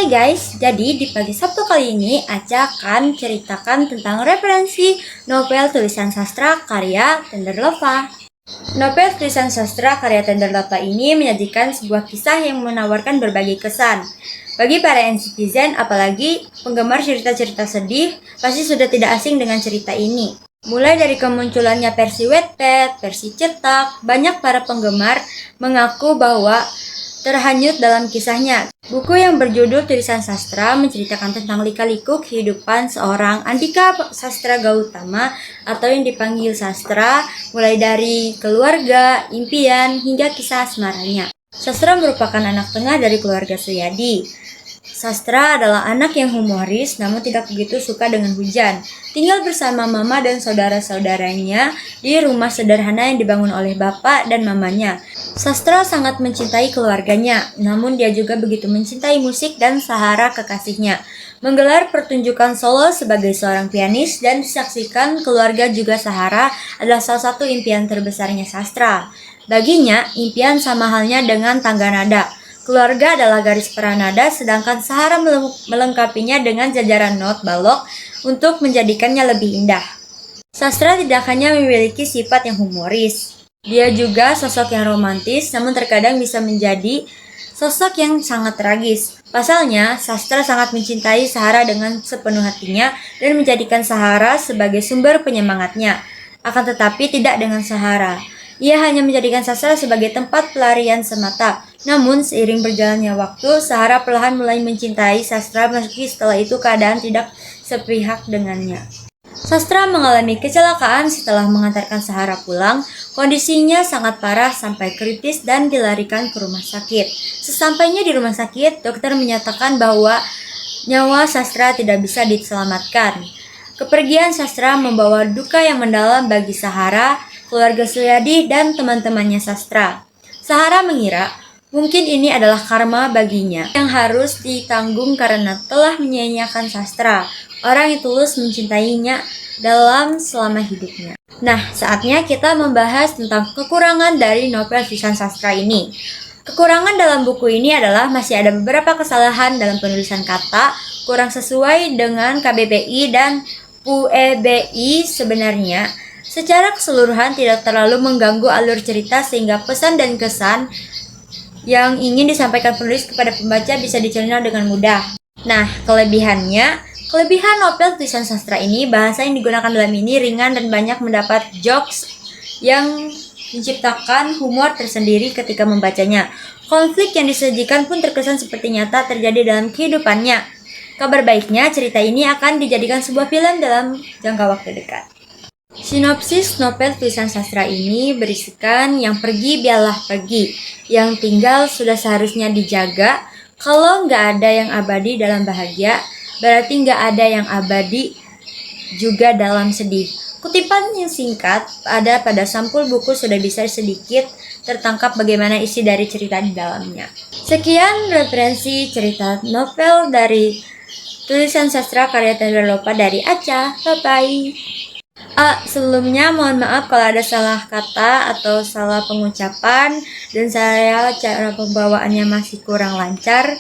Hai guys, jadi di pagi Sabtu kali ini Aca akan ceritakan tentang referensi novel tulisan sastra karya Tenderlova. Novel tulisan sastra karya Tenderlova ini menyajikan sebuah kisah yang menawarkan berbagai kesan. Bagi para netizen, apalagi penggemar cerita-cerita sedih, pasti sudah tidak asing dengan cerita ini. Mulai dari kemunculannya versi Wattpad, versi cetak, banyak para penggemar mengaku bahwa terhanyut dalam kisahnya. Buku yang berjudul Tulisan Sastra menceritakan tentang lika-liku kehidupan seorang Andika Sastra Gautama atau yang dipanggil Sastra, mulai dari keluarga, impian, hingga kisah asmaranya. Sastra merupakan anak tengah dari keluarga Suyadi. Sastra adalah anak yang humoris namun tidak begitu suka dengan hujan. Tinggal bersama mama dan saudara-saudaranya di rumah sederhana yang dibangun oleh bapak dan mamanya. Sastra sangat mencintai keluarganya, namun dia juga begitu mencintai musik dan Sahara kekasihnya. Menggelar pertunjukan solo sebagai seorang pianis dan disaksikan keluarga juga Sahara adalah salah satu impian terbesarnya Sastra. Baginya, impian sama halnya dengan tangga nada. Keluarga adalah garis peranada, sedangkan Sahara melengkapinya dengan jajaran not balok untuk menjadikannya lebih indah. Sastra tidak hanya memiliki sifat yang humoris, dia juga sosok yang romantis, namun terkadang bisa menjadi sosok yang sangat tragis. Pasalnya, Sastra sangat mencintai Sahara dengan sepenuh hatinya dan menjadikan Sahara sebagai sumber penyemangatnya. Akan tetapi tidak dengan Sahara. Ia hanya menjadikan Sastra sebagai tempat pelarian semata. Namun, seiring berjalannya waktu, Sahara perlahan mulai mencintai Sastra meski setelah itu keadaan tidak sepihak dengannya. Sastra mengalami kecelakaan setelah mengantarkan Sahara pulang. Kondisinya sangat parah sampai kritis dan dilarikan ke rumah sakit. Sesampainya di rumah sakit, dokter menyatakan bahwa nyawa Sastra tidak bisa diselamatkan. Kepergian Sastra membawa duka yang mendalam bagi Sahara, keluarga Suyadi, dan teman-temannya Sastra. Sahara mengira mungkin ini adalah karma baginya yang harus ditanggung karena telah menyia-nyiakan Sastra, orang yang tulus mencintainya dalam selama hidupnya. Nah, saatnya kita membahas tentang kekurangan dari novel tulisan sastra ini. Kekurangan dalam buku ini adalah masih ada beberapa kesalahan dalam penulisan kata, kurang sesuai dengan KBBI dan UEBI sebenarnya. Secara keseluruhan tidak terlalu mengganggu alur cerita sehingga pesan dan kesan yang ingin disampaikan penulis kepada pembaca bisa dicerna dengan mudah. Nah, kelebihan novel tulisan sastra ini, bahasa yang digunakan dalam ini ringan dan banyak mendapat jokes yang menciptakan humor tersendiri ketika membacanya. Konflik yang disajikan pun terkesan seperti nyata terjadi dalam kehidupannya. Kabar baiknya, cerita ini akan dijadikan sebuah film dalam jangka waktu dekat. Sinopsis novel tulisan sastra ini berisikan yang pergi biarlah pergi, yang tinggal sudah seharusnya dijaga. Kalau nggak ada yang abadi dalam bahagia, berarti nggak ada yang abadi juga dalam sedih. Kutipan yang singkat ada pada sampul buku sudah bisa sedikit tertangkap bagaimana isi dari cerita di dalamnya. Sekian referensi cerita novel dari tulisan sastra karya Tenderlova dari Aca. Bye-bye. Sebelumnya mohon maaf kalau ada salah kata atau salah pengucapan dan cara pembawaannya masih kurang lancar.